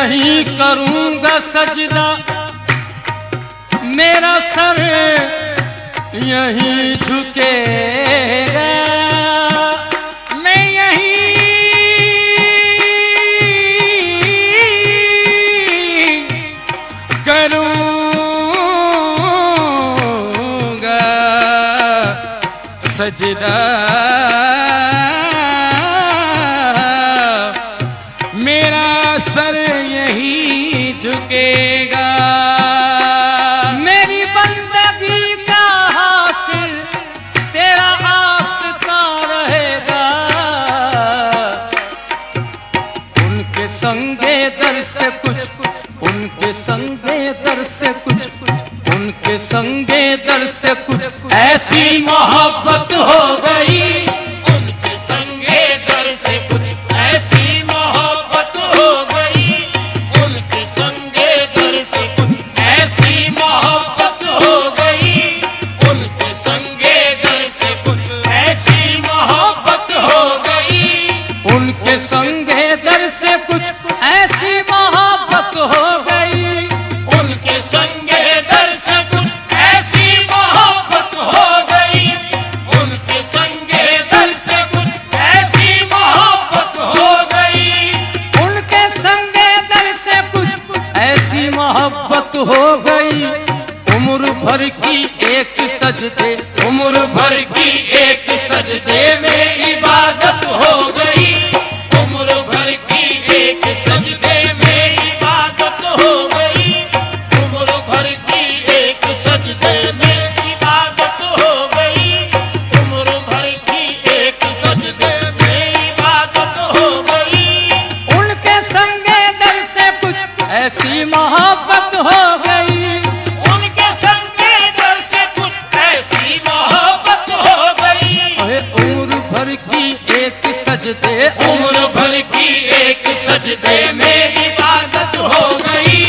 यहीं करूंगा सजदा, मेरा सर यहीं झुकेगा। मैं यहीं करूंगा सजदा, मेरा सर यहीं झुकेगा। मेरी बंदगी का हासिल तेरा आस्था रहेगा। उनके संगे दर से कुछ, उनके संगे दर से कुछ, उनके संगे दर से कुछ ऐसी मोहब्बत हो गई। उनके संगे दर से कुछ ऐसी मोहब्बत हो गई। उनके संगे दर से कुछ ऐसी मोहब्बत हो गई। उनके संगे दर से कुछ ऐसी मोहब्बत हो गई। उनके संगे दर से कुछ ऐसी मोहब्बत हो गई। उनके संगे दर से कुछ ऐसी मोहब्बत हो गई। उनके संगे दर से कुछ ऐसी मोहब्बत हो गई। उनके संगे दर से कुछ ऐसी मोहब्बत हो गई। उम्र भर की एक सजदे, उम्र भर की एक सजदे में इबादत हो गई। उम्र भर की एक सजदे में इबादत हो गई। उम्र भर की एक सजदे में इबादत हो गई। उम्र भर की एक सजदे में इबादत हो गई। उनके संगे दर से कुछ ऐसी मोहब्बत हो गई। उनके संगे दर से कुछ ऐसी मोहब्बत हो गई। उम्र भर की एक सजदे, उम्र भर की एक सजदे में इबादत हो गई।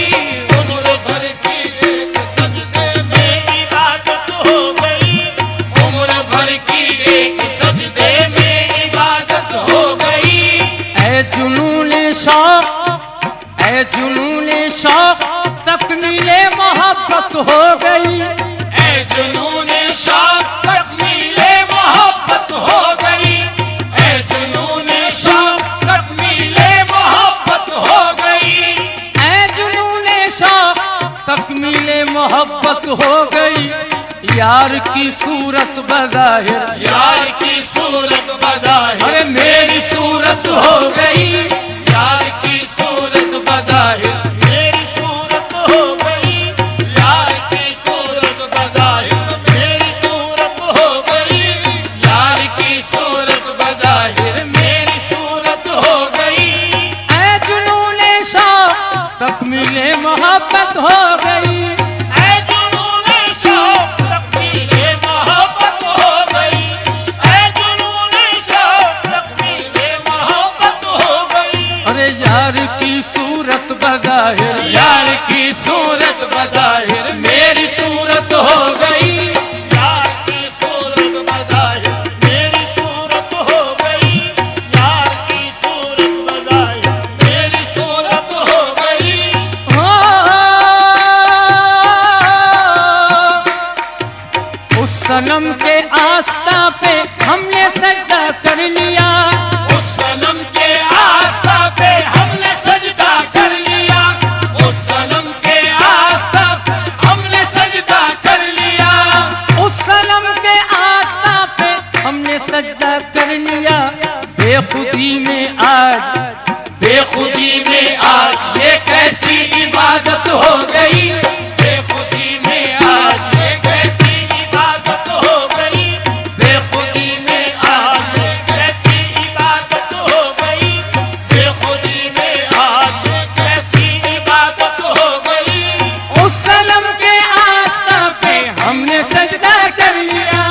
उम्र भर की एक सजदे में इबादत हो गई। उम्र भर की एक सजदे में इबादत हो गई। ऐ जुनून शौक, ऐ जुनून शौक तकमीले मोहब्बत हो गई। ऐ जुनून शौक तकमीले मोहब्बत हो गई। ऐ जुनून शौक तकमीले मोहब्बत हो गई। ऐ जुनून शौक तकमीले मोहब्बत हो गई। यार की सूरत बज़ाहिर, यार की सूरत बज़ाहिर अरे मेरी सूरत हो गई। यार की सूरत बज़ाहिर मेरी सूरत हो गई। यार की सूरत बज़ाहिर मेरी सूरत हो गई। यार की सूरत बज़ाहिर मेरी सूरत हो गई। ऐ जुनून शौक तकमीले मोहब्बत हो गई। ऐ जुनून शौक तकमीले मोहब्बत हो गई। ऐ जुनून शौक तकमीले मोहब्बत हो गई। अरे यार की सूरत बज़ाहिर, यार की सूरत बज़ाहिर मेरी सूरत हो गई। यार की सूरत बज़ाहिर मेरी सूरत हो गई। यार की सूरत बज़ाहिर मेरी सूरत हो गई। उस सनम के आस्था पे हमने सजदा कर लिया। उस सनम के आस्था पे हमने सजदा कर लिया। उस सनम के आस्था पे हमने सजदा कर लिया। उस सनम के आस्था पे हमने सजदा कर लिया। बेखुदी में आज, बेखुदी में आज ये कैसी इबादत हो गई। बेखुदी में आज ये कैसी इबादत हो गई। बेखुदी में आज ये कैसी इबादत हो गई। बेखुदी में आज ये कैसी इबादत हो गई। उस सनम के आस्था पे हमने सजदा कर लिया।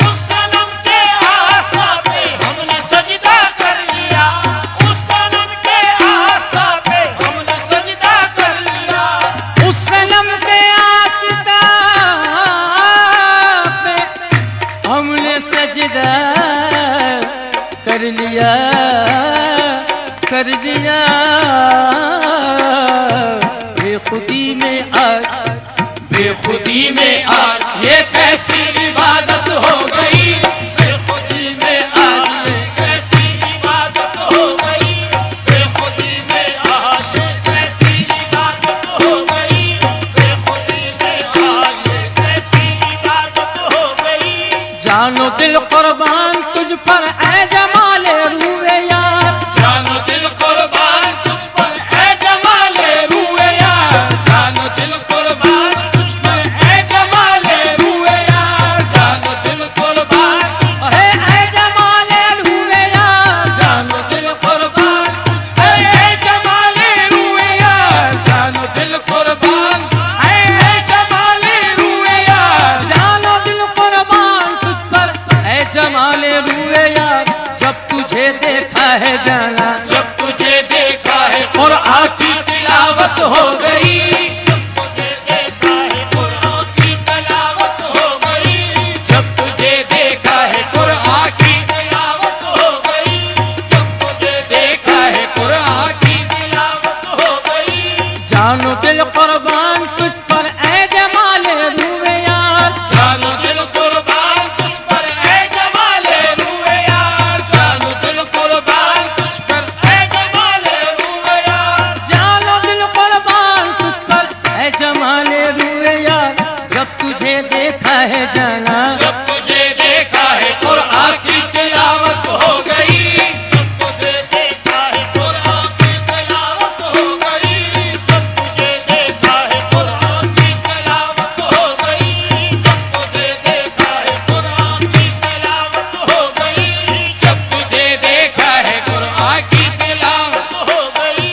उस सनम के आस्था पे हमने सजदा कर लिया। उस सनम के आस्था पे हमने सजदा कर लिया। उस सनम के आस्था पे हमने सजदा कर लिया, कर लिया। बेखुदी में आज ये कैसी इबादत हो गई, बेखुदी में आज ये कैसी इबादत हो गई, बेखुदी में आज ये कैसी इबादत हो गई, बेखुदी में आज ये कैसी इबादत हो गई। जानो दिल कुर्बान तुझ पर ऐ जमाले रूए यार, जानो दिल कुर्बान तुझ पर ऐ जमाले रूए यार, जानो दिल कुर्बान तुझ पर ऐ जमाले रूए यार, जानो दिल कुर्बान अहे ऐ जमाले रूए यार, जानो दिल कुर्बान ऐ जमाले रूए यार, जानो दिल कुर्बान ऐ जमाले रूए यार, जानो दिल कुर्बान तुझ पर ऐ जमाले रूए यार। जब तुझे देखा है जाना, जब तुझे देखा है कुरान की तिलावत हो गई, जब तुझे देखा है कुरान की तिलावत हो गई, जब तुझे देखा है कुरान की तिलावत हो गई, जब तुझे देखा है कुरान की तिलावत हो गई। जानो दिल कुर्बान तुझ पर ऐ जमाले रूए यार, जानो दिल कुर्बान तुझ पर ऐ जमाले रूए यार, जानो दिल कुर्बान तुझ पर ऐ जमाले रूए यार, जानो दिल कुर्बान तुझ पर ऐ जमाले रूए यार। जब तुझे देखा है जाना, जब तुझे देखा है कुरान की तिलावत हो गई, जब तुझे देखा है कुरान की तिलावत हो गई, जब तुझे देखा है कुरान की तिलावत हो गई, जब तुझे देखा है कुरान की तिलावत हो गई, जब तुझे देखा है कुरान की तिलावत हो गई।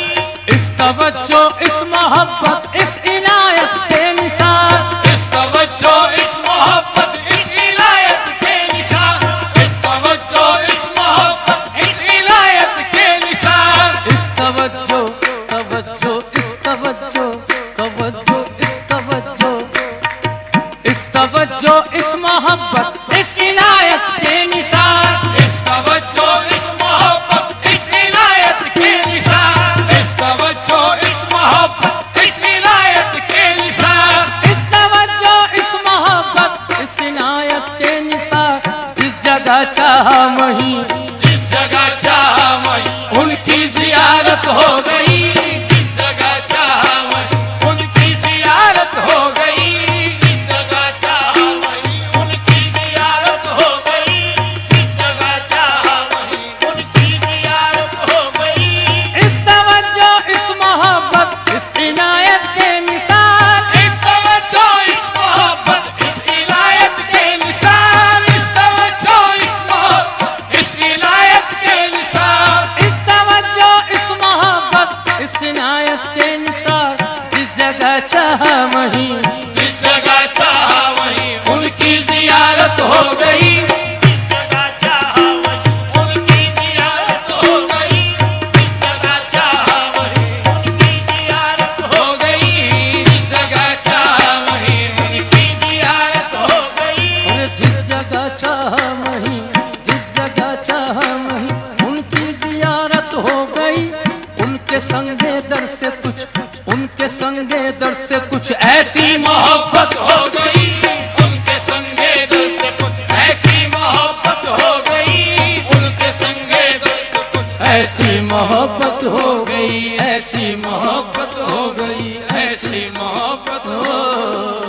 इस तवज्जो इस मोहब्बत इस इनायत के निसार, इस तवज्जो इस मोहब्बत इस इनायत के निशान, इस तवज्जो इस मोहब्बत इस इनायत के निशान, इस तवज्जो तवज्जो इस तवज्जो तवज्जो इस तवज्जो इस तवज्जो इस मोहब्बत इस इनायत के निसार, इस तवज्जो इस मोहब्बत इस इनायत के निशान, इस तवज्जो इस मोहब्बत इस इनायत के निशान, इस तवज्जो इस मोहब्बत इस इनायत के निसार। जिस जगह चाहा वहीं जिस जगह चाहा वहीं उनकी जियारत हो गई, जिस जगह चाहा वहीं उनकी जियारत हो गई, जिस जगह चाहा वहीं उनकी जियारत हो गई, जिस जगह चाहा वहीं उनकी जियारत हो गई। इस तवज्जो इस मोहब्बत इस इनायत के निसार, इस तवज्जो इस मोहब्बत इस इनायत के निशान, इस तवज्जो इस मोहब्बत इस इनायत के निशान, इस तवज्जो इस मोहब्बत इस इनायत के निसार। जिस जगह चाहा वहीं जिस जगह चाहा वहीं उनकी जियारत हो गई, जिस जगह चाहा वहीं उनकी जियारत हो गई, जिस जगह चाहा वहीं उनकी जियारत हो गई, जिस जगह चाहा वहीं उनकी जियारत हो गई। और जिस जगह चाहा वहीं जिस जगह चाहा वहीं उनकी जियारत हो गई। उनके संगे दर से कुछ उनके संगे दर से कुछ ऐसी मोहब्बत हो गई, उनके संगे दिल से कुछ ऐसी मोहब्बत हो गई, उनके संगे दिल से कुछ ऐसी मोहब्बत हो गई, ऐसी मोहब्बत हो गई, ऐसी मोहब्बत हो गई।